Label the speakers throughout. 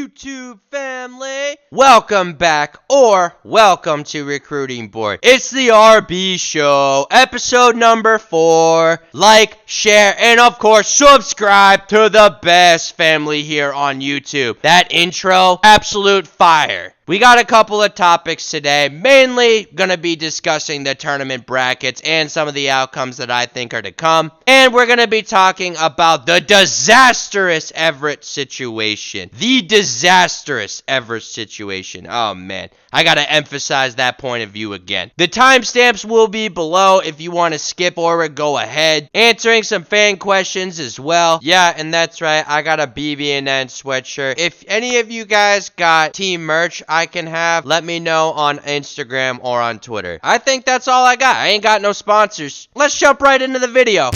Speaker 1: YouTube family? Welcome back, or welcome to Recruiting Board. It's the RB Show, episode number 4. Like, share, and of course, subscribe to the best family here on YouTube. That intro, absolute fire. We got a couple of topics today, mainly gonna be discussing the tournament brackets and some of the outcomes that I think are to come. And we're gonna be talking about the disastrous Everett situation. The disastrous Everett situation. Oh man, I gotta emphasize that point of view again. The timestamps will be below if you want to skip or go ahead. Answering some fan questions as well. Yeah, and that's right, I got a BB&N sweatshirt. If any of you guys got team merch I can have, let me know on Instagram or on Twitter. I think that's all I got. I ain't got no sponsors. Let's jump right into the video.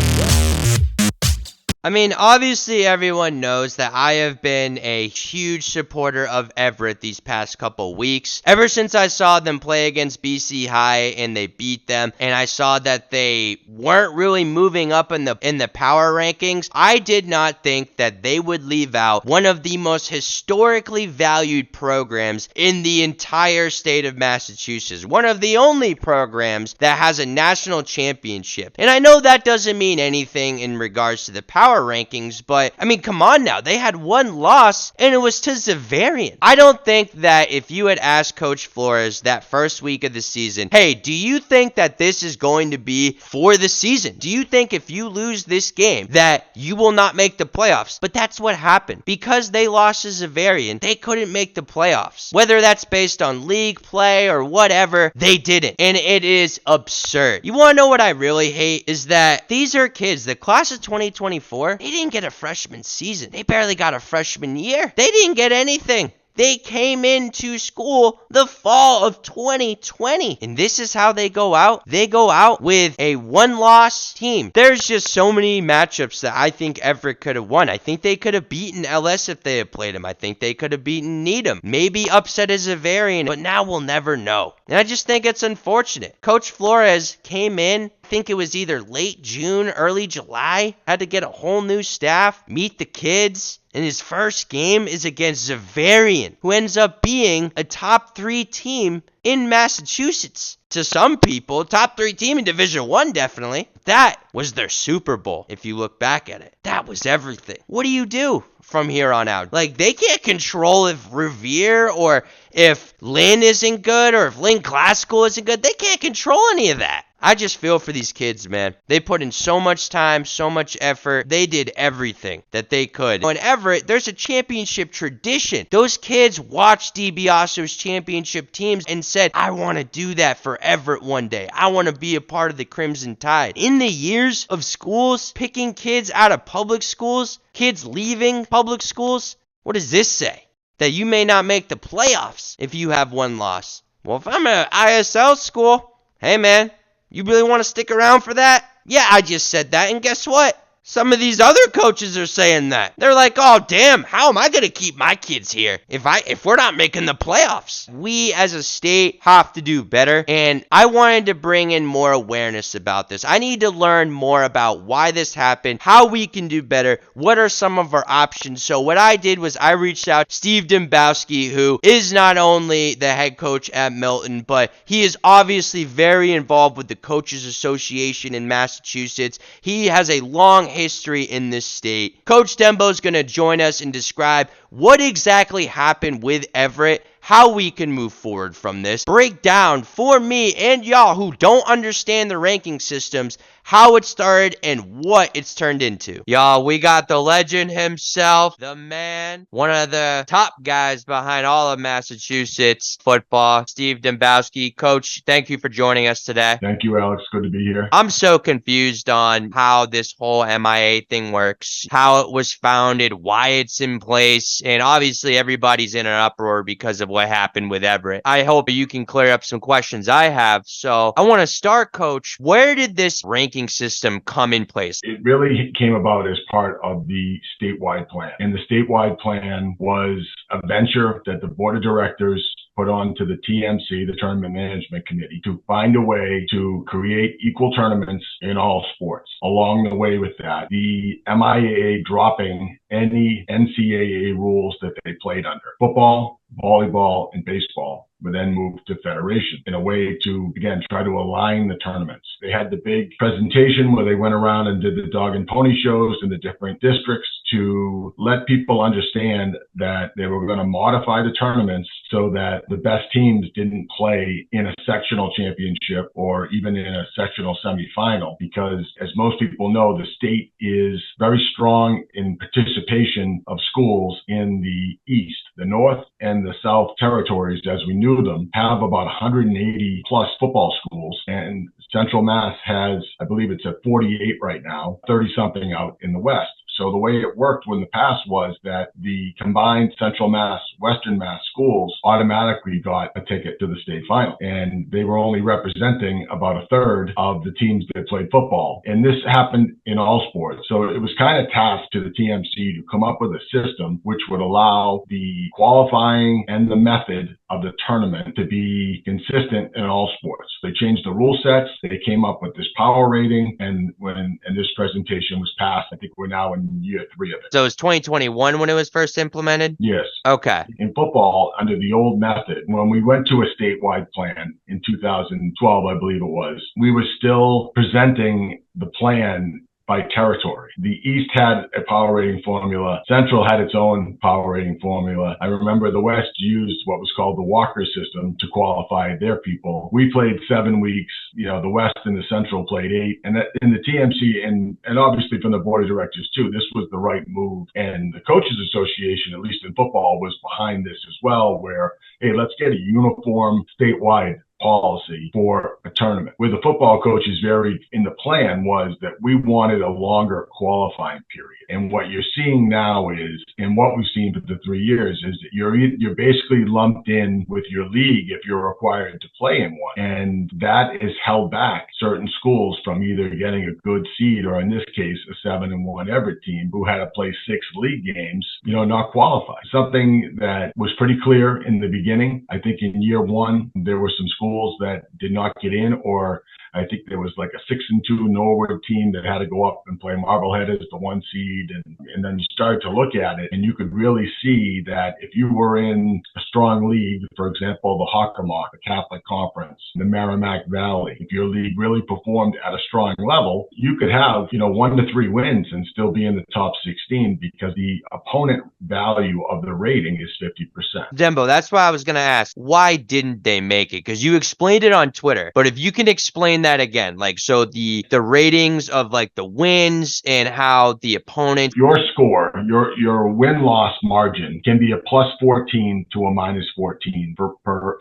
Speaker 1: I mean, obviously everyone knows that I have been a huge supporter of Everett these past couple weeks. Ever since I saw them play against BC High and they beat them, and I saw that they weren't really moving up in the power rankings, I did not think that they would leave out one of the most historically valued programs in the entire state of Massachusetts. One of the only programs that has a national championship. And I know that doesn't mean anything in regards to the power rankings, but I mean, come on now. They had one loss and it was to Xaverian. I don't think that if you had asked Coach Flores that first week of the season, hey, do you think that this is going to be for the season? Do you think if you lose this game that you will not make the playoffs? But that's what happened. Because they lost to Xaverian, they couldn't make the playoffs. Whether that's based on league play or whatever, they didn't. And it is absurd. You want to know what I really hate? Is that these are kids, the class of 2024, they didn't get a freshman season. They barely got a freshman year. They didn't get anything. They came into school the fall of 2020. And this is how they go out. They go out with a one-loss team. There's just so many matchups that I think Everett could have won. I think they could have beaten LS if they had played him. I think they could have beaten Needham. Maybe upset a Xaverian, but now we'll never know. And I just think it's unfortunate. Coach Flores came in, I think it was either late June, early July, had to get a whole new staff, meet the kids. And his first game is against Xaverian, who ends up being a top 3 team in Massachusetts. To some people, top 3 team in Division 1, definitely. That was their Super Bowl, if you look back at it. That was everything. What do you do from here on out? Like, they can't control if Revere or if Lynn isn't good or if Lynn Classical isn't good. They can't control any of that. I just feel for these kids, man. They put in so much time, so much effort. They did everything that they could. In Everett, there's a championship tradition. Those kids watched DiBiaso's championship teams and said, I want to do that for Everett one day. I want to be a part of the Crimson Tide. In the years of schools, picking kids out of public schools, kids leaving public schools, what does this say? That you may not make the playoffs if you have one loss. Well, if I'm at ISL school, hey man, you really want to stick around for that? Yeah, I just said that, and guess what? Some of these other coaches are saying that. They're like, oh, damn, how am I going to keep my kids here if we're not making the playoffs? We as a state have to do better, and I wanted to bring in more awareness about this. I need to learn more about why this happened, how we can do better, what are some of our options. So what I did was I reached out to Steve Dembowski, who is not only the head coach at Milton, but he is obviously very involved with the Coaches Association in Massachusetts. He has a long history in this state. Coach Dembo's going to join us and describe what exactly happened with Everett, how we can move forward from this, break down for me and y'all who don't understand the ranking systems, how it started and what it's turned into. Y'all, we got the legend himself, the man, one of the top guys behind all of Massachusetts football, Steve Dembowski. Coach, thank you for joining us today.
Speaker 2: Thank you, Alex. Good to be here.
Speaker 1: I'm so confused on how this whole MIAA thing works, how it was founded, why it's in place, and obviously everybody's in an uproar because of what happened with Everett. I hope you can clear up some questions I have. So I want to start, Coach. Where did this ranking system come in place?
Speaker 2: It really came about as part of the statewide plan. And the statewide plan was a venture that the board of directors put on to the TMC, the Tournament Management Committee, to find a way to create equal tournaments in all sports. Along the way with that, the MIAA dropping any NCAA rules that they played under. Football, volleyball, and baseball were then moved to federation in a way to, again, try to align the tournaments. They had the big presentation where they went around and did the dog and pony shows in the different districts to let people understand that they were going to modify the tournaments so that the best teams didn't play in a sectional championship or even in a sectional semifinal, because as most people know, the state is very strong in participation of schools in the East. The North and the South territories, as we knew them, have about 180 plus football schools, and Central Mass has, I believe it's at 48 right now, 30 something out in the West. So the way it worked in the past was that the combined Central Mass, Western Mass schools automatically got a ticket to the state final. And they were only representing about a third of the teams that played football. And this happened in all sports. So it was kind of tasked to the TMC to come up with a system which would allow the qualifying and the method of the tournament to be consistent in all sports. They changed the rule sets. They came up with this power rating. And when this presentation was passed, I think we're now in year 3 of it.
Speaker 1: So it was 2021 when it was first implemented?
Speaker 2: Yes.
Speaker 1: Okay.
Speaker 2: In football, under the old method, when we went to a statewide plan in 2012, I believe it was, we were still presenting the plan by territory. The East had a power rating formula. Central had its own power rating formula. I remember the West used what was called the Walker system to qualify their people. We played 7 weeks. The West and the Central played 8. And that, in the TMC and obviously from the board of directors too, this was the right move. And the Coaches Association, at least in football, was behind this as well, where, hey, let's get a uniform statewide policy for a tournament. Where the football coaches varied in the plan was that we wanted a longer qualifying period. And what you're seeing now is, and what we've seen for the 3 years, is that you're basically lumped in with your league if you're required to play in one. And that has held back certain schools from either getting a good seed or, in this case, a 7-1 Everett team who had to play 6 league games, not qualify. Something that was pretty clear in the beginning. I think in year 1, there were some schools that did not get in, or I think there was like a 6-2 Norwood team that had to go up and play Marblehead as the 1 seed. And then you started to look at it and you could really see that if you were in a strong league, for example, the Hockomock, the Catholic Conference, the Merrimack Valley, if your league really performed at a strong level, you could have, 1 to 3 wins and still be in the top 16 because the opponent value of the rating is 50%.
Speaker 1: Dembo, that's why I was going to ask, why didn't they make it? Because you explained it on Twitter, but if you can explain that again, so the ratings of the wins and how the opponent,
Speaker 2: your score, your win-loss margin can be a +14 to a -14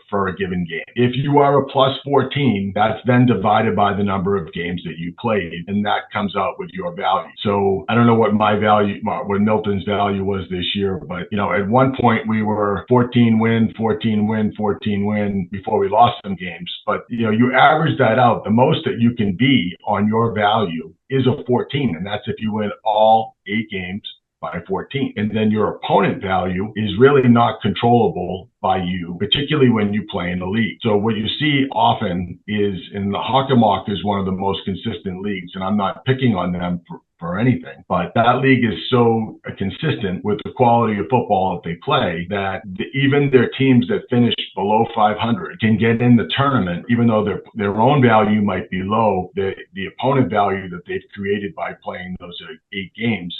Speaker 2: for a given game. If you are a +14, that's then divided by the number of games that you played, and that comes out with your value. So I don't know what my value, what Milton's value was this year, but at one point we were 14 win, 14 win, 14 win before we lost some games. But you average that out. The most that you can be on your value is a 14, and that's if you win all 8 games by 14. And then your opponent value is really not controllable by you, particularly when you play in the league. So what you see often is, in the Hockomock is one of the most consistent leagues, and I'm not picking on them for anything, but that league is so consistent with the quality of football that they play that even their teams that finish below 500 can get in the tournament, even though their own value might be low. The opponent value that they've created by playing those 8 games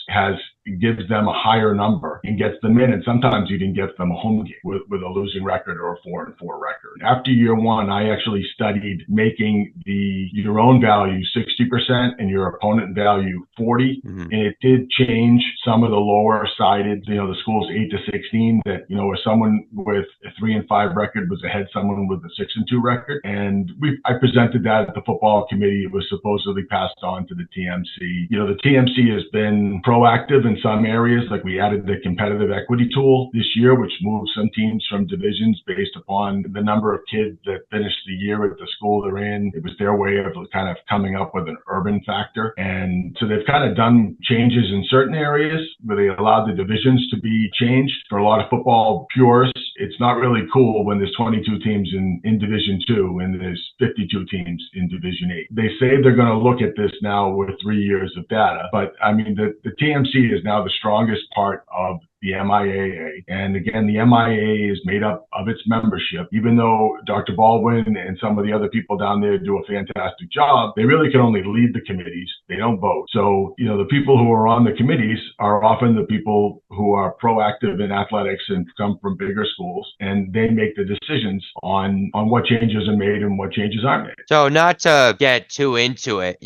Speaker 2: gives them a higher number and gets them in, and sometimes even gets them a home game with a losing record or a 4-4 record. After year 1, I actually studied making your own value 60% and your opponent value 40, and it did change some of the lower sided, the schools 8 to 16 that, where someone with a 3-5 record was ahead someone with a 6-2 record. And I presented that at the football committee. It was supposedly passed on to the TMC. The TMC has been proactive in some areas, like we added the competitive equity tool this year, which moved some teams from different divisions based upon the number of kids that finished the year at the school they're in. It was their way of kind of coming up with an urban factor. And so they've kind of done changes in certain areas where they allowed the divisions to be changed. For a lot of football purists, it's not really cool when there's 22 teams in Division 2 and there's 52 teams in Division 8. They say they're going to look at this now with 3 years of data, but I mean, the TMC is now the strongest part of the MIAA. And again, the MIAA is made up of its membership. Even though Dr. Baldwin and some of the other people down there do a fantastic job, they really can only lead the committees. They don't vote. So, the people who are on the committees are often the people who are proactive in athletics and come from bigger schools, and they make the decisions on what changes are made and what changes aren't made.
Speaker 1: So not to get too into it,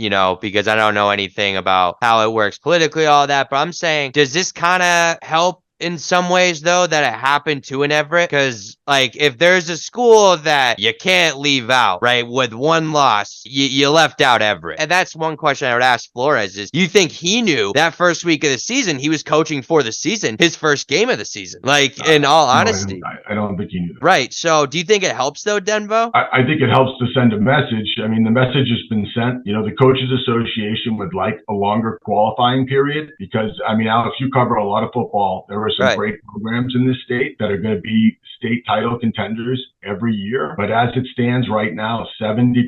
Speaker 1: because I don't know anything about how it works politically, all that, but I'm saying, does this kind of help in some ways, though, that it happened to an Everett? Because, if there's a school that you can't leave out, right, with one loss, you left out Everett. And that's one question I would ask Flores is, do you think he knew that first week of the season, he was coaching for the season, his first game of the season? In all honesty.
Speaker 2: No, I don't think he knew that.
Speaker 1: Right. So do you think it helps, though, Denvo?
Speaker 2: I think it helps to send a message. I mean, the message has been sent. The Coaches Association would like a longer qualifying period because, Alex, you cover a lot of football. There are some great programs in this state that are going to be state title contenders every year. But as it stands right now, 77%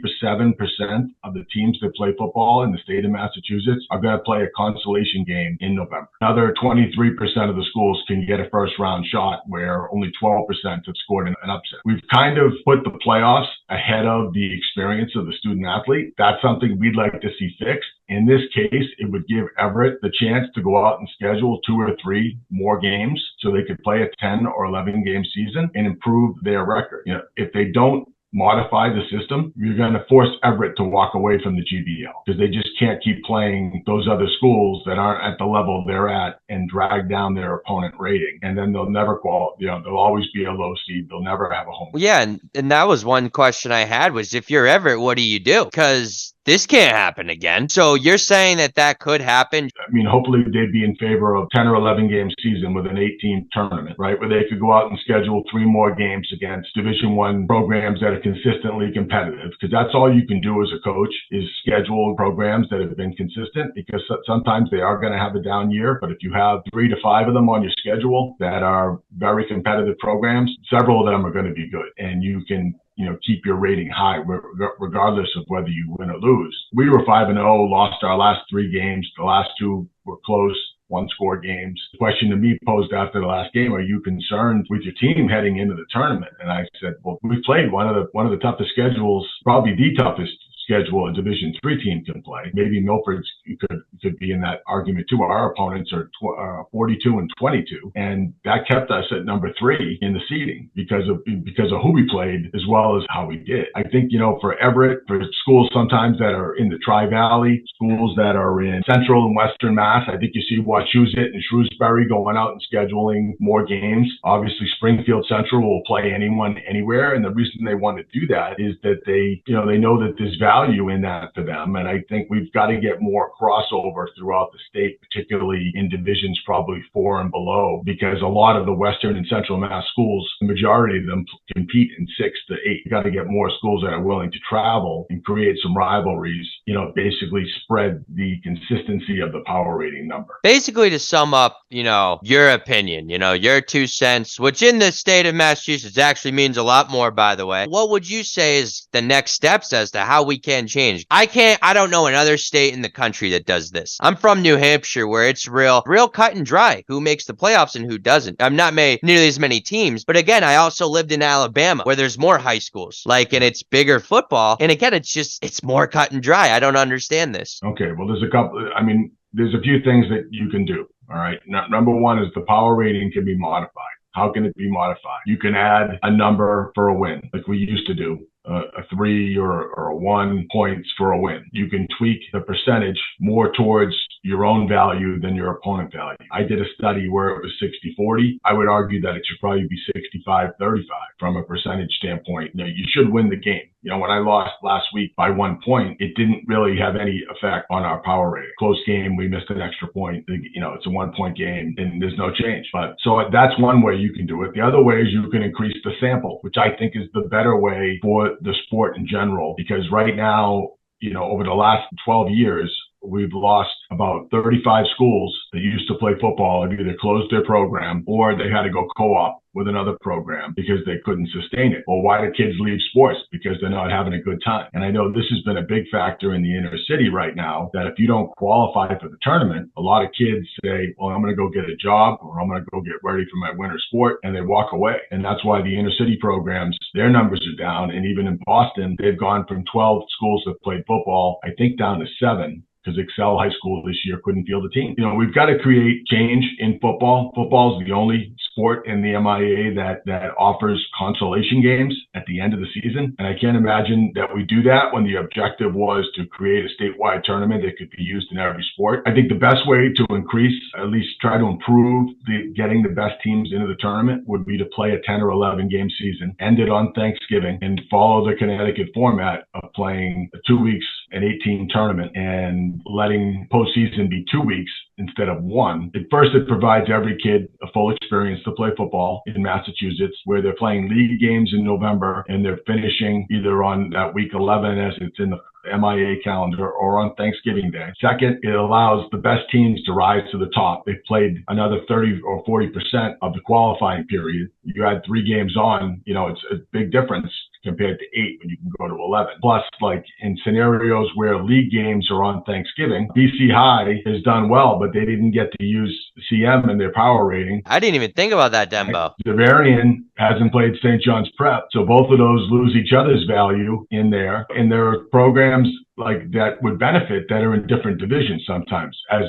Speaker 2: of the teams that play football in the state of Massachusetts are going to play a consolation game in November. Another 23% of the schools can get a first round shot where only 12% have scored an upset. We've kind of put the playoffs ahead of the experience of the student athlete. That's something we'd like to see fixed. In this case, it would give Everett the chance to go out and schedule 2 or 3 more games so they could play a 10 or 11 game season and improve their record. If they don't modify the system, you're going to force Everett to walk away from the GBL because they just can't keep playing those other schools that aren't at the level they're at and drag down their opponent rating. And then they'll never qualify. They'll always be a low seed. They'll never have a home.
Speaker 1: Yeah, and that was one question I had was, if you're Everett, what do you do? Because this can't happen again. So you're saying that could happen?
Speaker 2: Hopefully they'd be in favor of 10 or 11 game season with an 8-team tournament, right? Where they could go out and schedule 3 more games against Division I programs that are consistently competitive. Because that's all you can do as a coach is schedule programs that have been consistent, because sometimes they are going to have a down year. But if you have 3 to 5 of them on your schedule that are very competitive programs, several of them are going to be good. And you can keep your rating high regardless of whether you win or lose. We were 5-0, lost our last 3 games. The last 2 were close, 1-score games. The question to me posed after the last game, are you concerned with your team heading into the tournament? And I said, well, we played one of the toughest schedules, probably the toughest schedule a Division III team can play. Maybe Milford's could be in that argument too. Our opponents are 42-22, and that kept us at number 3 in the seeding because of who we played as well as how we did. I think for Everett, for schools sometimes that are in the Tri-Valley, schools that are in Central and Western Mass, I think you see Wachusett and Shrewsbury going out and scheduling more games. Obviously, Springfield Central will play anyone anywhere, and the reason they want to do that is that they know that there's value in that for them. And I think we've got to get more crossover throughout the state, particularly in divisions probably 4 and below, because a lot of the Western and Central Mass schools, the majority of them compete in 6 to 8. You got to get more schools that are willing to travel and create some rivalries, basically spread the consistency of the power rating number.
Speaker 1: Basically, to sum up, your opinion, your 2 cents, which in the state of Massachusetts actually means a lot more, by the way. What would you say is the next steps as to how we can change? I don't know another state in the country that does this. I'm from New Hampshire, where it's real cut and dry who makes the playoffs and who doesn't. I'm not nearly as many teams, but again, I also lived in Alabama, where there's more high schools, and it's bigger football. And again, it's more cut and dry. I don't understand this.
Speaker 2: Okay, well, there's a few things that you can do. All right. Number one is the power rating can be modified. How can it be modified? You can add a number for a win, like we used to do. A 3 or a 1 points for a win. You can tweak the percentage more towards your own value than your opponent value. I did a study where it was 60-40. I would argue that it should probably be 65-35 from a percentage standpoint. You should win the game. When I lost last week by 1 point, it didn't really have any effect on our power rating. Close game, we missed an extra point. It's a 1 point game and there's no change. But so that's one way you can do it. The other way is you can increase the sample, which I think is the better way for the sport in general, because right now, over the last 12 years, we've lost about 35 schools that used to play football have either closed their program or they had to go co-op with another program because they couldn't sustain it. Well, why do kids leave sports? Because they're not having a good time. And I know this has been a big factor in the inner city right now, that if you don't qualify for the tournament, a lot of kids say, well, I'm going to go get a job or I'm going to go get ready for my winter sport, and they walk away. And that's why the inner city programs, their numbers are down. And even in Boston, they've gone from 12 schools that played football, I think, down to 7. Because Excel High School this year couldn't field a team. We've got to create change in football. Football is the only sport in the MIAA that offers consolation games at the end of the season. And I can't imagine that we do that when the objective was to create a statewide tournament that could be used in every sport. I think the best way to increase, at least try to improve getting the best teams into the tournament, would be to play a 10 or 11 game season, end it on Thanksgiving, and follow the Connecticut format of playing 2 weeks, an 18 tournament, and letting postseason be 2 weeks instead of 1. At first, it provides every kid a full experience to play football in Massachusetts, where they're playing league games in November and they're finishing either on that week 11 as it's in the MIAA calendar or on Thanksgiving Day. Second, it allows the best teams to rise to the top. They've played another 30 or 40% of the qualifying period. You add 3 games on, it's a big difference compared to 8 when you can go to 11. Plus, like in scenarios where league games are on Thanksgiving, BC High has done well, but they didn't get to use CM in their power rating.
Speaker 1: I didn't even think about that, Dembo.
Speaker 2: Devarian hasn't played St. John's Prep, so both of those lose each other's value in there. And there are programs like that would benefit that are in different divisions sometimes, as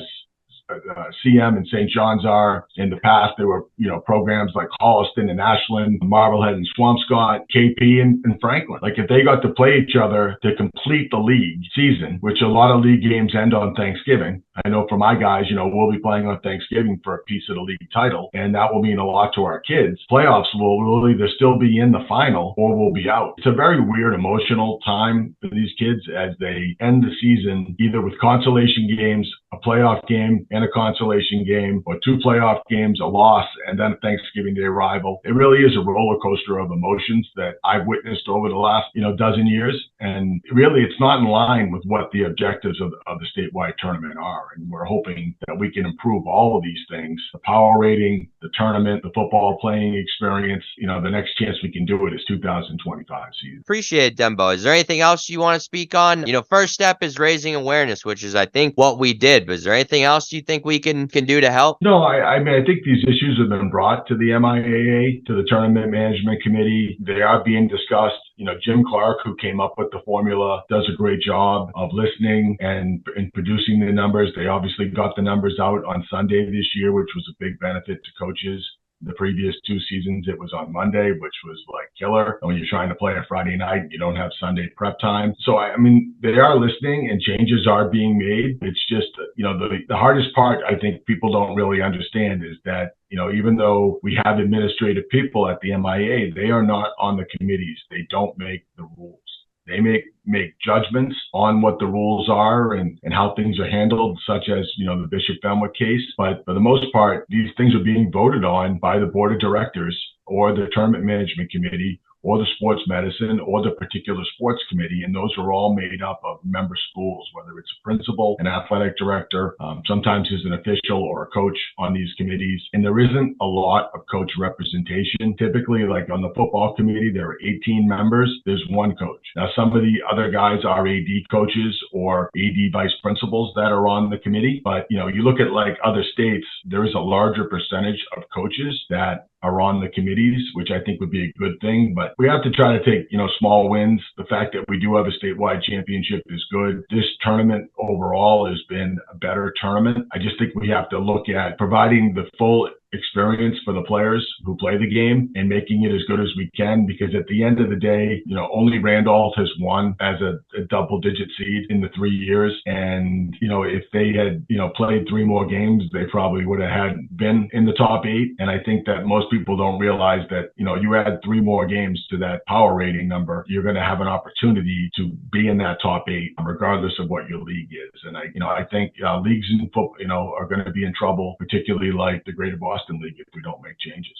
Speaker 2: CM and St. John's are. In the past, there were, programs like Holliston and Ashland, Marblehead and Swampscott, KP and Franklin. Like if they got to play each other to complete the league season, which a lot of league games end on Thanksgiving. I know for my guys, we'll be playing on Thanksgiving for a piece of the league title, and that will mean a lot to our kids. Playoffs will either still be in the final or will be out. It's a very weird emotional time for these kids as they end the season either with consolation games, a playoff game, and a consolation game, or 2 playoff games, a loss, and then a Thanksgiving Day rival. It really is a roller coaster of emotions that I've witnessed over the last, dozen years. And really, it's not in line with what the objectives of the statewide tournament are. And we're hoping that we can improve all of these things: the power rating, the tournament, the football playing experience. The next chance we can do it is 2025 season.
Speaker 1: Appreciate it, Dembo. Is there anything else you want to speak on? First step is raising awareness, which is, I think, what we did. But is there anything else you think we can do to help?
Speaker 2: No, I mean, I think these issues have been brought to the MIAA, to the Tournament Management Committee. They are being discussed. Jim Clark, who came up with the formula, does a great job of listening and producing the numbers. They obviously got the numbers out on Sunday this year, which was a big benefit to coaches. The previous 2 seasons, it was on Monday, which was like killer. And when you're trying to play a Friday night, you don't have Sunday prep time. So, I mean, they are listening and changes are being made. It's just, the hardest part, I think people don't really understand is that, even though we have administrative people at the MIA, they are not on the committees. They don't make the rules. They make judgments on what the rules are and how things are handled, such as, the Bishop Fenwick case. But for the most part, these things are being voted on by the board of directors or the tournament management committee or the sports medicine or the particular sports committee. And those are all made up of member schools, whether it's a principal, an athletic director, sometimes there's an official or a coach on these committees. And there isn't a lot of coach representation. Typically, like on the football committee, there are 18 members. There's 1 coach. Now, some of the other guys are AD coaches or AD vice principals that are on the committee. But, you look at like other states, there is a larger percentage of coaches that are on the committees, which I think would be a good thing. But we have to try to take, small wins. The fact that we do have a statewide championship is good. This tournament overall has been a better tournament. I just think we have to look at providing the full experience for the players who play the game and making it as good as we can, because at the end of the day, only Randolph has won as a double-digit seed in the 3 years. And, if they had, played 3 more games, they probably would have had been in the top 8. And I think that most people don't realize that, you add 3 more games to that power rating number, you're going to have an opportunity to be in that top 8, regardless of what your league is. And I think leagues in football, are going to be in trouble, particularly like the Greater Boston League, if we don't make changes.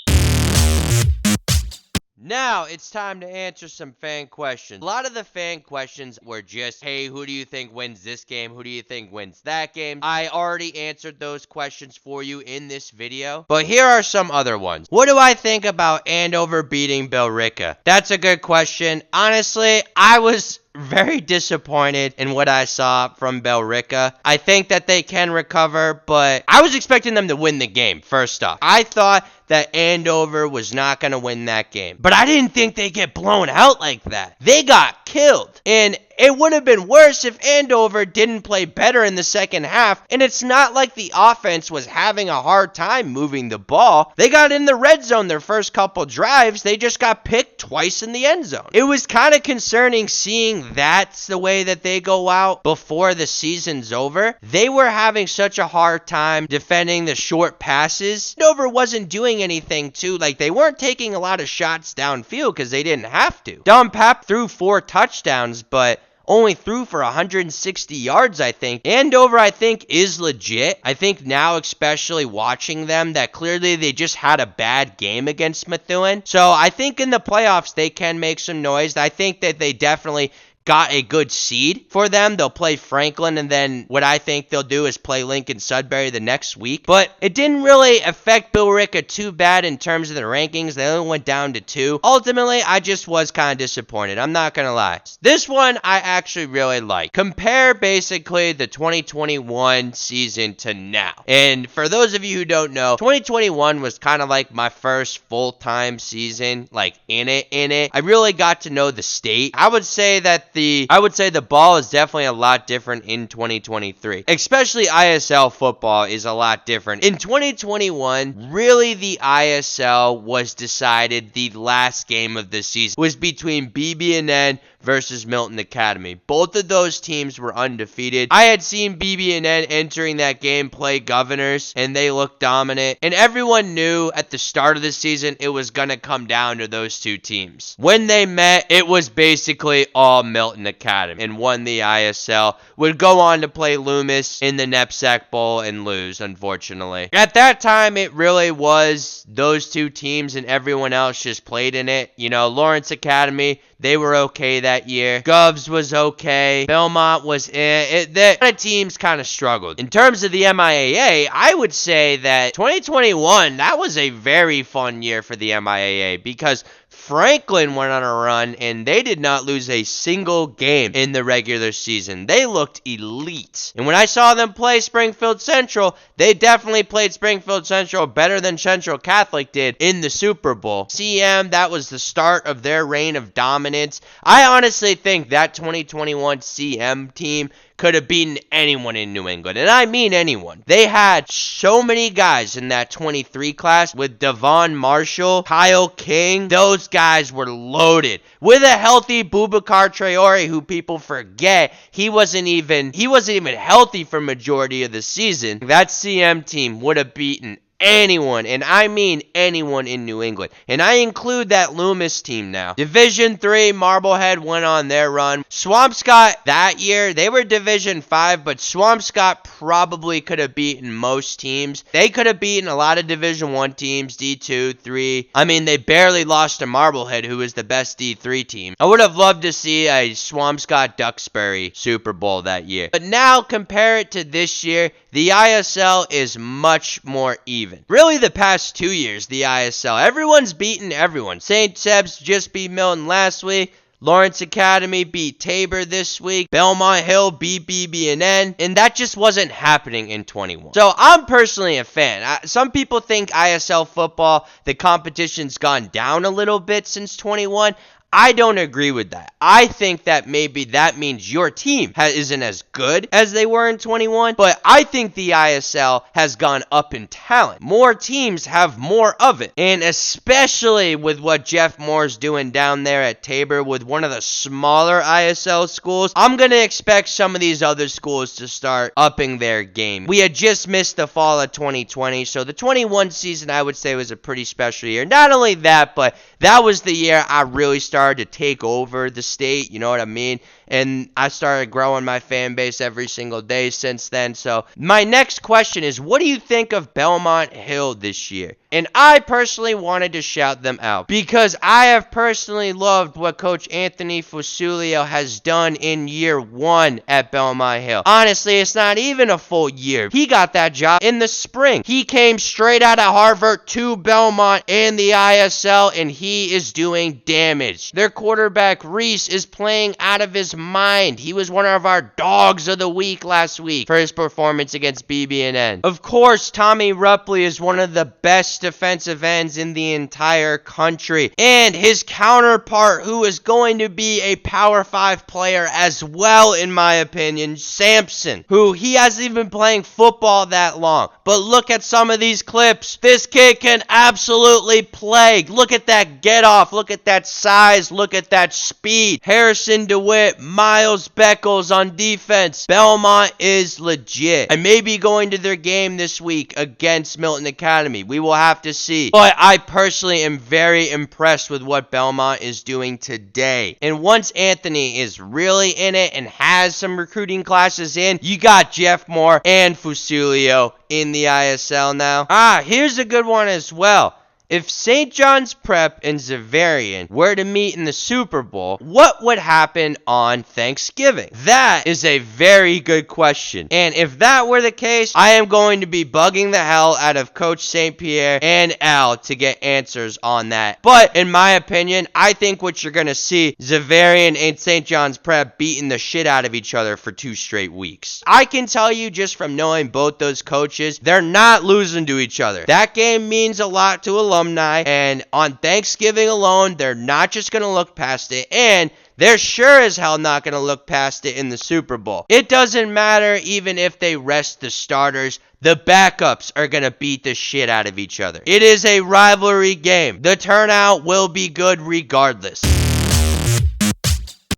Speaker 1: Now it's time to answer some fan questions. A lot of the fan questions were just, hey, who do you think wins this game? Who do you think wins that game? I already answered those questions for you in this video, but here are some other ones. What do I think about Andover beating Billerica? That's a good question. Honestly, I was very disappointed in what I saw from Billerica. I think that they can recover, but I was expecting them to win the game, first off. I thought that Andover was not going to win that game, but I didn't think they'd get blown out like that. They got killed, and it would have been worse if Andover didn't play better in the second half, and it's not like the offense was having a hard time moving the ball. They got in the red zone their first couple drives. They just got picked twice in the end zone. It was kind of concerning seeing that's the way that they go out before the season's over. They were having such a hard time defending the short passes. Andover wasn't doing anything too. Like, they weren't taking a lot of shots downfield because they didn't have to. Don Pap threw 4 touchdowns, but only threw for 160 yards, I think. Andover, I think, is legit. I think now, especially watching them, that clearly they just had a bad game against Methuen. So I think in the playoffs, they can make some noise. I think that they definitely got a good seed for them. They'll play Franklin, and then what I think they'll do is play Lincoln Sudbury the next week. But it didn't really affect Billerica too bad in terms of the rankings. They only went down to 2. Ultimately, I just was kind of disappointed. I'm not going to lie. This one I actually really like. Compare basically the 2021 season to now. And for those of you who don't know, 2021 was kind of like my first full-time season, like in it. I really got to know the state. I would say the ball is definitely a lot different in 2023. Especially ISL football is a lot different. In 2021, really the ISL was decided the last game of the season was between BB&N versus Milton Academy. Both of those teams were undefeated. I had seen BB&N entering that game play Governors, and they looked dominant. And everyone knew at the start of the season it was going to come down to those two teams. When they met, it was basically all Milton Academy and won the ISL. Would go on to play Loomis in the Knepsack Bowl and lose, unfortunately. At that time, it really was those two teams and everyone else just played in it. Lawrence Academy, they were okay that year. Govs was okay. Belmont was the teams kind of struggled. In terms of the MIAA, I would say that 2021, that was a very fun year for the MIAA because Franklin went on a run, and they did not lose a single game in the regular season. They looked elite. And when I saw them play Springfield Central, they definitely played Springfield Central better than Central Catholic did in the Super Bowl. CM, that was the start of their reign of dominance. I honestly think that 2021 CM team could have beaten anyone in New England, and I mean anyone. They had so many guys in that 23 class with Devon Marshall, Kyle King. Those guys were loaded. With a healthy Boubacar Traore, who people forget, he wasn't even healthy for majority of the season. That CM team would have beaten anyone, and I mean anyone in New England. And I include that Loomis team now. Division 3, Marblehead went on their run. Swampscott, that year, they were Division 5, but Swampscott probably could have beaten most teams. They could have beaten a lot of Division 1 teams, D2, 3. I mean, they barely lost to Marblehead, who was the best D3 team. I would have loved to see a Swampscott Duxbury Super Bowl that year. But now, compare it to this year, the ISL is much more even. Really, the past 2 years, the ISL, everyone's beaten everyone. St. Seb's just beat Milton last week. Lawrence Academy beat Tabor this week. Belmont Hill beat BB&N. And that just wasn't happening in 21. So I'm personally a fan. Some people think ISL football, the competition's gone down a little bit since 21. I don't agree with that. I think that maybe that means your team isn't as good as they were in 21, but I think the ISL has gone up in talent. More teams have more of it, and especially with what Jeff Moore's doing down there at Tabor with one of the smaller ISL schools, I'm going to expect some of these other schools to start upping their game. We had just missed the fall of 2020, so the 21 season I would say was a pretty special year. Not only that, but that was the year I really started to take over the state, you know what I mean? And I started growing my fan base every single day since then. So my next question is, what do you think of Belmont Hill this year? And I personally wanted to shout them out because I have personally loved what Coach Anthony Fusulio has done in year 1 at Belmont Hill. Honestly, it's not even a full year. He got that job in the spring. He came straight out of Harvard to Belmont and the ISL, and he is doing damage. Their quarterback, Reese, is playing out of his mind. He was one of our dogs of the week last week for his performance against BB&N. Of course, Tommy Rupley is one of the best defensive ends in the entire country. And his counterpart, who is going to be a Power 5 player as well, in my opinion, Sampson, who he hasn't even been playing football that long. But look at some of these clips. This kid can absolutely play. Look at that get off. Look at that size. Look at that speed. Harrison DeWitt, Miles Beckles on defense. Belmont is legit. I may be going to their game this week against Milton Academy. We will have to see. But I personally am very impressed with what Belmont is doing today. And once Anthony is really in it and has some recruiting classes in, you got Jeff Moore and Fusulio in the ISL now. Here's a good one as well. If St. John's Prep and Xaverian were to meet in the Super Bowl, what would happen on Thanksgiving? That is a very good question. And if that were the case, I am going to be bugging the hell out of Coach St. Pierre and Al to get answers on that. But in my opinion, I think what you're going to see, Xaverian and St. John's Prep beating the shit out of each other for 2 straight weeks. I can tell you just from knowing both those coaches, they're not losing to each other. That game means a lot to alumni. And on Thanksgiving alone, they're not just going to look past it, and they're sure as hell not going to look past it in the Super Bowl. It doesn't matter even if they rest the starters. The backups are going to beat the shit out of each other. It is a rivalry game. The turnout will be good regardless.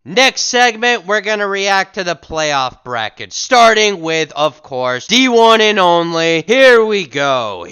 Speaker 1: Next segment, we're going to react to the playoff bracket, starting with, of course, D1 and only. Here we go.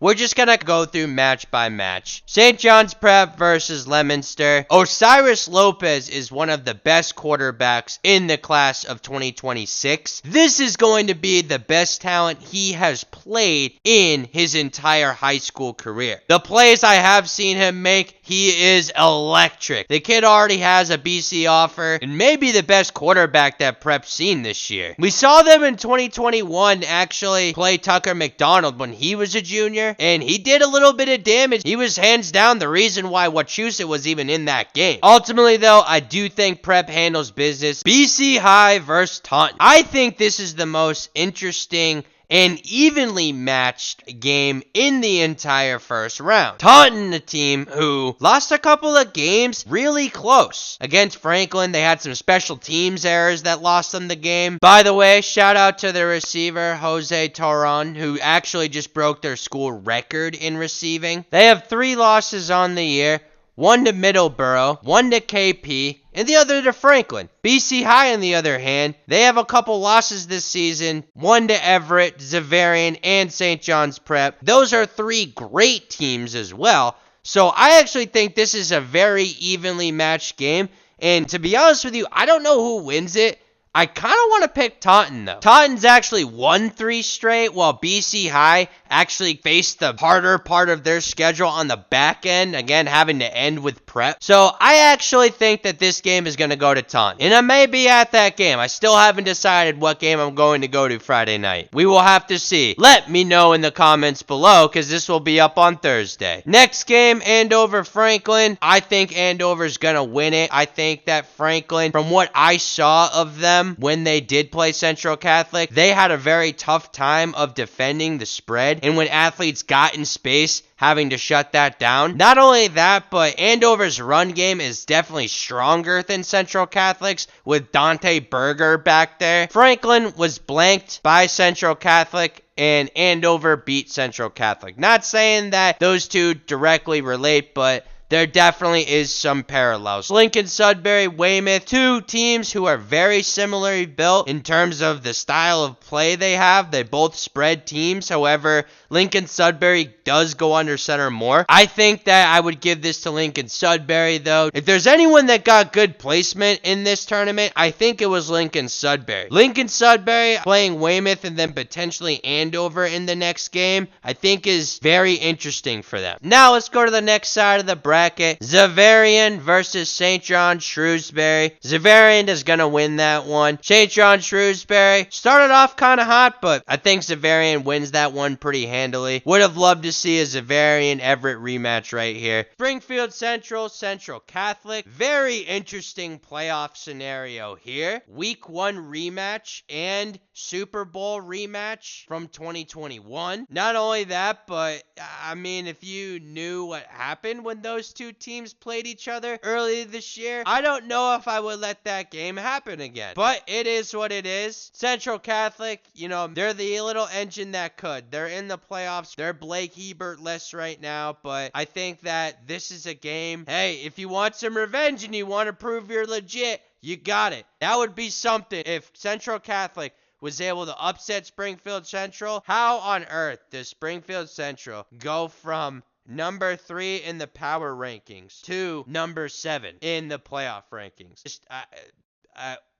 Speaker 1: We're just going to go through match by match. St. John's Prep versus Leominster. Osiris Lopez is one of the best quarterbacks in the class of 2026. This is going to be the best talent he has played in his entire high school career. The plays I have seen him make, he is electric. The kid already has a BC offer and maybe the best quarterback that Prep's seen this year. We saw them in 2021 actually play Tucker McDonald when he was a junior, and he did a little bit of damage. He was hands down the reason why Wachusett was even in that game. Ultimately though, I do think Prep handles business. BC High versus Taunton. I think this is the most interesting and evenly matched game in the entire first round. Taunton, a team who lost a couple of games really close. Against Franklin, they had some special teams errors that lost them the game. By the way, shout out to the receiver, Jose Toron, who actually just broke their school record in receiving. They have 3 losses on the year. 1 to Middleborough, 1 to KP, and the other to Franklin. BC High, on the other hand, they have a couple losses this season. 1 to Everett, Xaverian, and St. John's Prep. Those are 3 great teams as well. So I actually think this is a very evenly matched game. And to be honest with you, I don't know who wins it. I kind of want to pick Taunton, though. Taunton's actually won 3 straight, while BC High actually faced the harder part of their schedule on the back end, again, having to end with Prep. So I actually think that this game is going to go to Taunton. And I may be at that game. I still haven't decided what game I'm going to go to Friday night. We will have to see. Let me know in the comments below, because this will be up on Thursday. Next game, Andover-Franklin. I think Andover's going to win it. I think that Franklin, from what I saw of them, them when they did play Central Catholic, they had a very tough time of defending the spread, and when athletes got in space, having to shut that down. Not only that, but Andover's run game is definitely stronger than Central Catholic's with Dante Berger back there. Franklin was blanked by Central Catholic, and Andover beat Central Catholic. Not saying that those two directly relate, but there definitely is some parallels. Lincoln, Sudbury, Weymouth, two teams who are very similarly built in terms of the style of play they have. They both spread teams. However, Lincoln Sudbury does go under center more. I think that I would give this to Lincoln Sudbury, though. If there's anyone that got good placement in this tournament, I think it was Lincoln Sudbury. Lincoln Sudbury playing Weymouth and then potentially Andover in the next game, I think is very interesting for them. Now let's go to the next side of the bracket. Xaverian versus St. John Shrewsbury. Xaverian is going to win that one. St. John Shrewsbury started off kind of hot, but I think Xaverian wins that one pretty handily. Would have loved to see a Xaverian Everett rematch right here. Springfield Central, Central Catholic. Very interesting playoff scenario here. Week 1 rematch and Super Bowl rematch from 2021. Not only that, but I mean, if you knew what happened when those two teams played each other earlier this year, I don't know if I would let that game happen again. But it is what it is. Central Catholic, you know, they're the little engine that could. They're in the playoffs. They're Blake Hebert-less right now, but I think that this is a game. Hey, if you want some revenge and you want to prove you're legit, you got it. That would be something if Central Catholic was able to upset Springfield Central. How on earth does Springfield Central go from number 3 in the power rankings to number 7 in the playoff rankings? Just,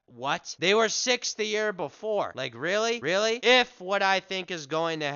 Speaker 1: what? They were 6th the year before. Like, really? Really? If what I think is going to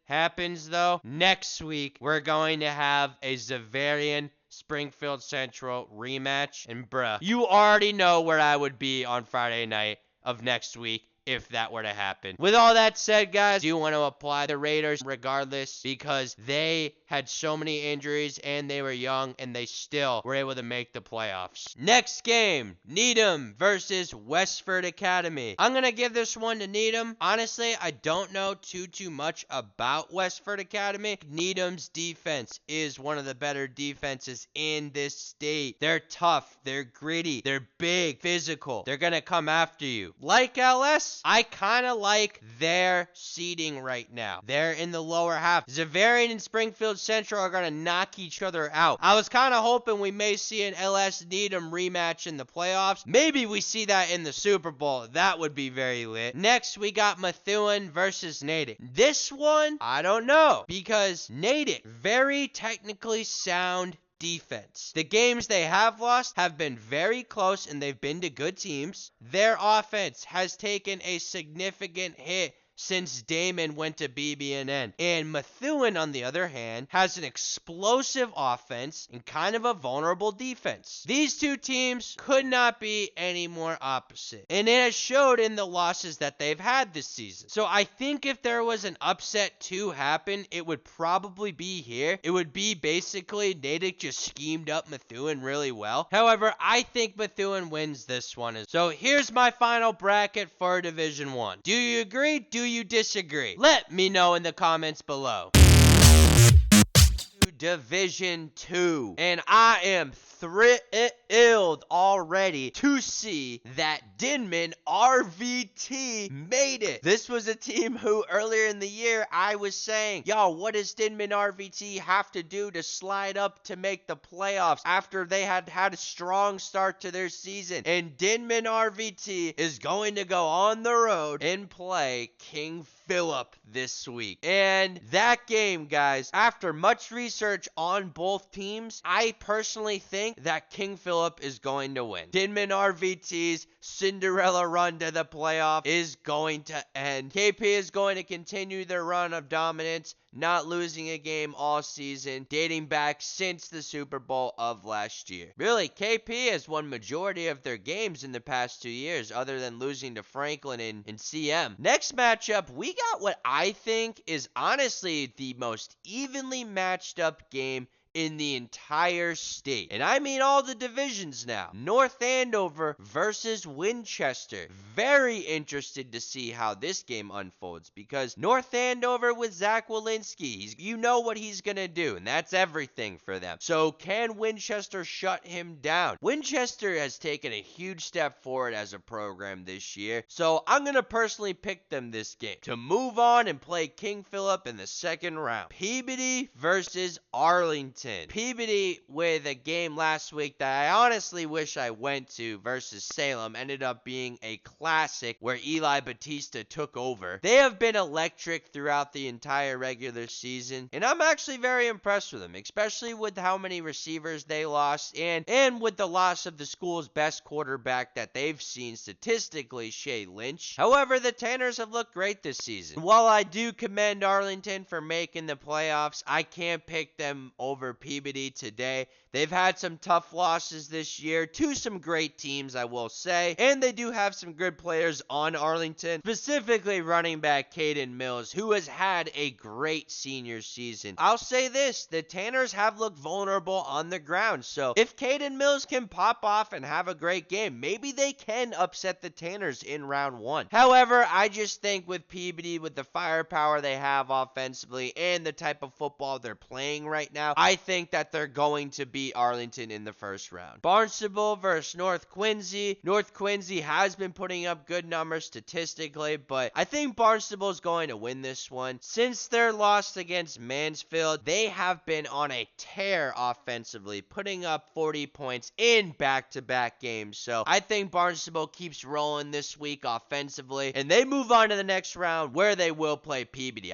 Speaker 1: happens, though, next week we're going to have a Xaverian Springfield Central rematch. And bruh, you already know where I would be on Friday night of next week if that were to happen. With all that said, guys, I do want to apply the Raiders regardless because they had so many injuries and they were young and they still were able to make the playoffs. Next game, Needham versus Westford Academy. I'm going to give this one to Needham. Honestly, I don't know too much about Westford Academy. Needham's defense is one of the better defenses in this state. They're tough, they're gritty, they're big, physical. They're going to come after you. Like LS, I kind of like their seeding right now. They're in the lower half. Xaverian and Springfield Central are going to knock each other out. I was kind of hoping we may see an LS Needham rematch in the playoffs. Maybe we see that in the Super Bowl. That would be very lit. Next, we got Methuen versus Natick. This one, I don't know, because Natick, very technically sound defense. The games they have lost have been very close and they've been to good teams. Their offense has taken a significant hit since Damon went to BB&N. And Methuen, on the other hand, has an explosive offense and kind of a vulnerable defense. These two teams could not be any more opposite. And it has showed in the losses that they've had this season. So I think if there was an upset to happen, it would probably be here. It would be basically Natick just schemed up Methuen really well. However, I think Methuen wins this one. So here's my final bracket for Division 1. Do you agree? Do you disagree? Let me know in the comments below. Division 2. And I am thrilled already to see that Denman RVT made it. This was a team who earlier in the year I was saying, yo, what does Denman RVT have to do to slide up to make the playoffs after they had a strong start to their season? And Denman RVT is going to go on the road and play King Philip this week. And that game, guys, after much research on both teams, I personally think that King Philip is going to win. Denman RVT's Cinderella run to the playoff is going to end. KP is going to continue their run of dominance. not losing a game all season, dating back since the Super Bowl of last year. Really, KP has won majority of their games in the past 2 years, other than losing to Franklin and CM. Next matchup, we got what I think is honestly the most evenly matched up game in the entire state. And I mean all the divisions now. North Andover versus Winchester. Very interested to see how this game unfolds because North Andover with Zach Walensky, you know what he's going to do, and that's everything for them. So can Winchester shut him down? Winchester has taken a huge step forward as a program this year, so I'm going to personally pick them this game to move on and play King Philip in the second round. Peabody versus Arlington. Peabody with a game last week that I honestly wish I went to versus Salem ended up being a classic where Eli Batista took over. They have been electric throughout the entire regular season, and I'm actually very impressed with them, especially with how many receivers they lost and with the loss of the school's best quarterback that they've seen statistically, Shea Lynch. However, the Tanners have looked great this season. While I do commend Arlington for making the playoffs, I can't pick them over Peabody today. They've had some tough losses this year to some great teams, I will say, and they do have some good players on Arlington, specifically running back Caden Mills, who has had a great senior season. I'll say this, the Tanners have looked vulnerable on the ground, so if Caden Mills can pop off and have a great game, maybe they can upset the Tanners in round one. However, I just think with Peabody, with the firepower they have offensively and the type of football they're playing right now, I think that they're going to beat Arlington in the first round. Barnstable versus North Quincy. North Quincy has been putting up good numbers statistically, but I think Barnstable is going to win this one. Since their loss against Mansfield, they have been on a tear offensively, putting up 40 points in back-to-back games. So I think Barnstable keeps rolling this week offensively, and they move on to the next round where they will play Peabody.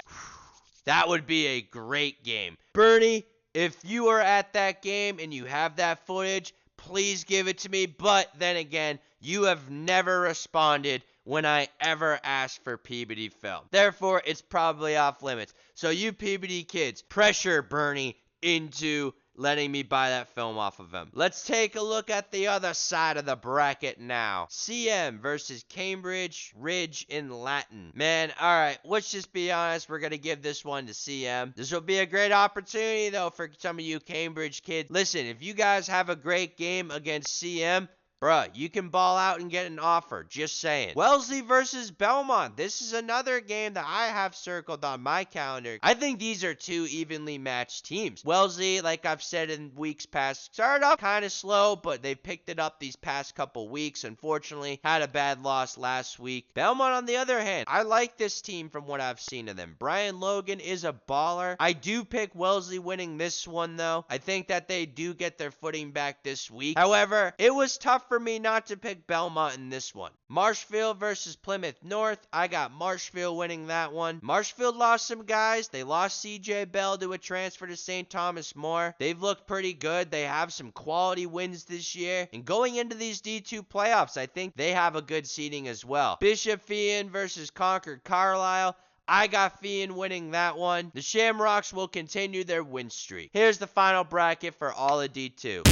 Speaker 1: That would be a great game. Bernie, if you are at that game and you have that footage, please give it to me. But then again, you have never responded when I ever asked for Peabody film. Therefore, it's probably off limits. So you Peabody kids, pressure Bernie into letting me buy that film off of him. Let's take a look at the other side of the bracket now. CM versus Cambridge Ridge in Latin. Man, alright, let's just be honest. We're going to give this one to CM. This will be a great opportunity, though, for some of you Cambridge kids. Listen, if you guys have a great game against CM, bruh, you can ball out and get an offer. Just saying. Wellesley versus Belmont. This is another game that I have circled on my calendar. I think these are two evenly matched teams. Wellesley, like I've said in weeks past, started off kind of slow, but they've picked it up these past couple weeks. Unfortunately, had a bad loss last week. Belmont, on the other hand, I like this team from what I've seen of them. Brian Logan is a baller. I do pick Wellesley winning this one, though. I think that they do get their footing back this week. However, it was tough for me not to pick Belmont in this one. Marshfield versus Plymouth North. I got Marshfield winning that one. Marshfield lost some guys. They lost CJ Bell to a transfer to St. Thomas More. They've looked pretty good. They have some quality wins this year. And going into these D2 playoffs, I think they have a good seeding as well. Bishop Fian versus Concord Carlisle. I got Fian winning that one. The Shamrocks will continue their win streak. Here's the final bracket for all of D2.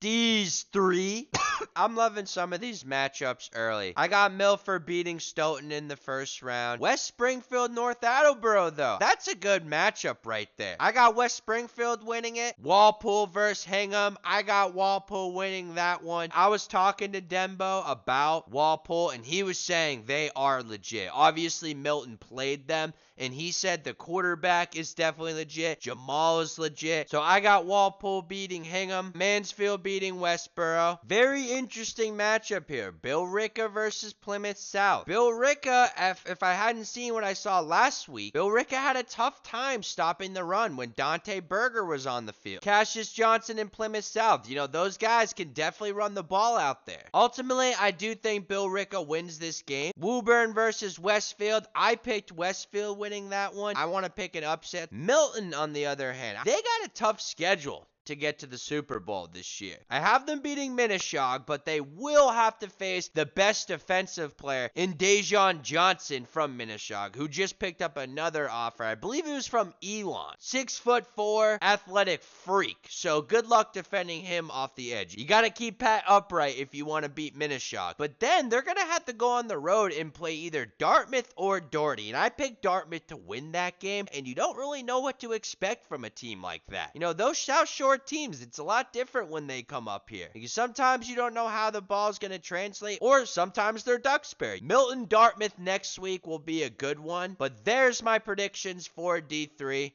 Speaker 1: These three. I'm loving some of these matchups early. I got Milford beating Stoughton in the first round. West Springfield, North Attleboro, though. That's a good matchup right there. I got West Springfield winning it. Walpole versus Hingham. I got Walpole winning that one. I was talking to Dembo about Walpole, and he was saying they are legit. Obviously, Milton played them, and he said the quarterback is definitely legit. Jamal is legit. So I got Walpole beating Hingham. Mansfield beating Westboro. Very interesting matchup here. Bill Ricka versus Plymouth South. Bill Ricka, if I hadn't seen what I saw last week, Bill Ricka had a tough time stopping the run when Dante Berger was on the field. Cassius Johnson and Plymouth South, those guys can definitely run the ball out there. Ultimately, I do think Bill Ricka wins this game. Woburn versus Westfield. I picked Westfield winning that one. I want to pick an upset. Milton, on the other hand, they got a tough schedule. to get to the Super Bowl this year. I have them beating Minnesota, but they will have to face the best defensive player in Dejon Johnson from Minnesota, who just picked up another offer. I believe it was from Elon. 6'4", athletic freak. So good luck defending him off the edge. You got to keep Pat upright if you want to beat Minnesota. But then they're going to have to go on the road and play either Dartmouth or Doherty. And I picked Dartmouth to win that game, and you don't really know what to expect from a team like that. You know, those South Shore teams, it's a lot different when they come up here. Because sometimes you don't know how the ball's going to translate, or sometimes they're Duxbury. Milton Dartmouth next week will be a good one, but there's my predictions for D3.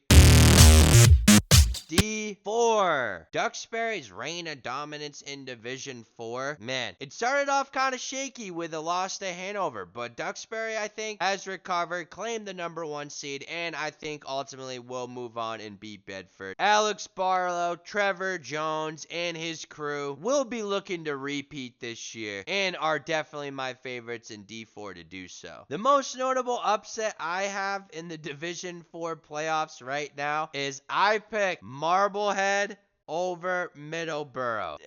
Speaker 1: D4. Duxbury's reign of dominance in Division 4. Man, it started off kind of shaky with a loss to Hanover, but Duxbury, I think, has recovered, claimed the #1 seed, and I think ultimately will move on and beat Bedford. Alex Barlow, Trevor Jones, and his crew will be looking to repeat this year, and are definitely my favorites in D4 to do so. The most notable upset I have in the Division 4 playoffs right now is I picked Marblehead over Middleborough.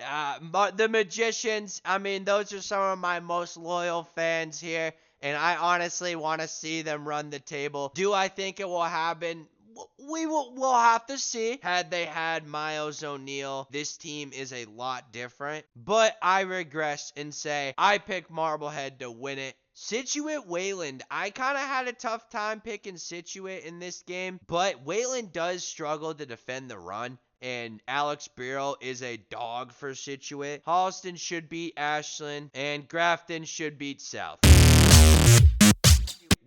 Speaker 1: The Magicians, I mean, those are some of my most loyal fans here, and I honestly want to see them run the table. Do I think it will happen? We'll have to see. Had they had Miles O'Neill, this team is a lot different. But I regress and say I picked Marblehead to win it. Scituate Wayland, I kind of had a tough time picking Scituate in this game, but Wayland does struggle to defend the run, and Alex Burrell is a dog for Scituate. Holston should beat Ashland, and Grafton should beat South.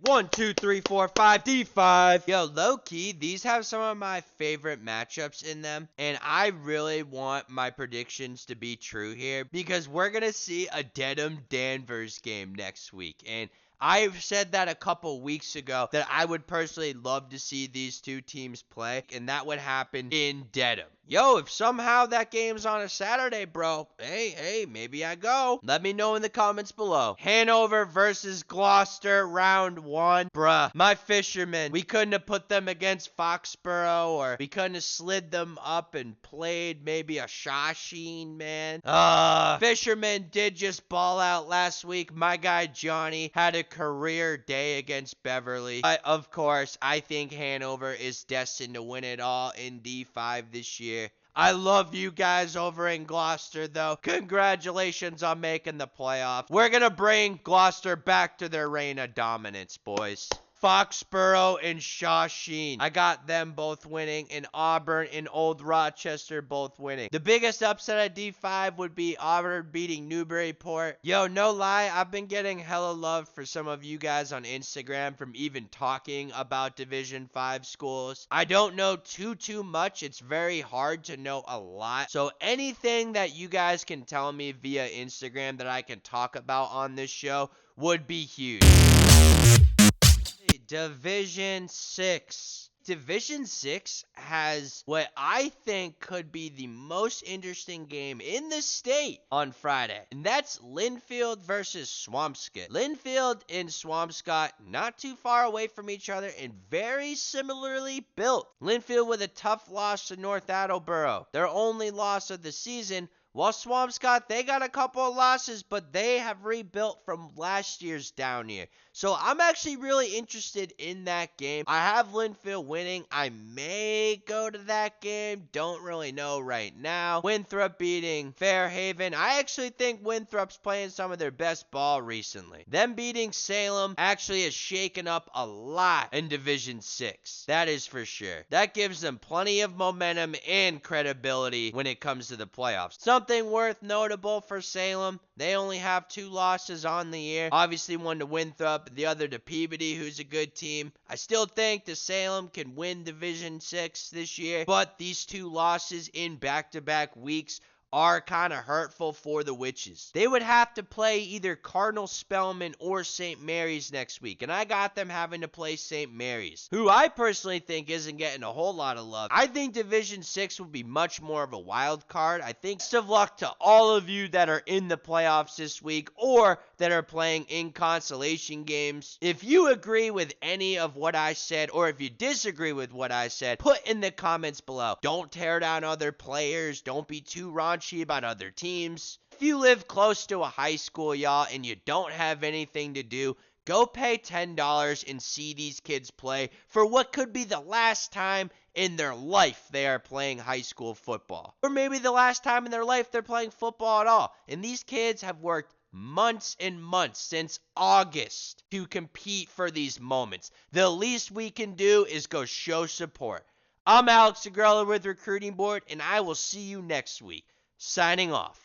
Speaker 1: 1, 2, 3, 4, 5, D5. Yo, low-key, these have some of my favorite matchups in them, and I really want my predictions to be true here, because we're going to see a Dedham-Danvers game next week, and I've said that a couple weeks ago that I would personally love to see these two teams play, and that would happen in Dedham. Yo, if somehow that game's on a Saturday, bro, hey, maybe I go. Let me know in the comments below. Hanover versus Gloucester, round 1. Bruh, my fishermen, we couldn't have put them against Foxborough, or we couldn't have slid them up and played maybe a Shawsheen, man. Fishermen did just ball out last week. My guy Johnny had a career day against Beverly. But of course, I think Hanover is destined to win it all in D5 this year. I love you guys over in Gloucester, though. Congratulations on making the playoffs. We're going to bring Gloucester back to their reign of dominance, boys. Foxborough and Shawsheen, I got them both winning, and Auburn and Old Rochester both winning. The biggest upset at D5 would be Auburn beating Newburyport. Yo, no lie, I've been getting hella love for some of you guys on Instagram from even talking about Division 5 schools. I don't know too much. It's very hard to know a lot. So anything that you guys can tell me via Instagram that I can talk about on this show would be huge. Division 6. Division 6 has what I think could be the most interesting game in the state on Friday, and that's Linfield versus Swampscott. Linfield and Swampscott not too far away from each other and very similarly built. Linfield with a tough loss to North Attleboro, their only loss of the season, while Swampscott, they got a couple of losses, but they have rebuilt from last year's down year. So I'm actually really interested in that game. I have Linfield winning. I may go to that game. Don't really know right now. Winthrop beating Fairhaven. I actually think Winthrop's playing some of their best ball recently. Them beating Salem actually has shaken up a lot in Division 6. That is for sure. That gives them plenty of momentum and credibility when it comes to the playoffs. Something worth notable for Salem, they only have 2 losses on the year. Obviously one to Winthrop, the other to Peabody, who's a good team. I still think the Salem can win Division 6 this year, but these 2 losses in back-to-back weeks are kind of hurtful for the Witches. They would have to play either Cardinal Spellman or St. Mary's next week, and I got them having to play St. Mary's, who I personally think isn't getting a whole lot of love. I think Division 6 would be much more of a wild card. I think best of luck to all of you that are in the playoffs this week, or that are playing in consolation games. If you agree with any of what I said, or if you disagree with what I said, put in the comments below. Don't tear down other players. Don't be too raunchy about other teams. If you live close to a high school, y'all, and you don't have anything to do, go pay $10 and see these kids play for what could be the last time in their life they are playing high school football. Or maybe the last time in their life they're playing football at all. And these kids have worked months and months since August to compete for these moments. The least we can do is go show support. I'm Alex Agrella with Recruiting Board, and I will see you next week. Signing off.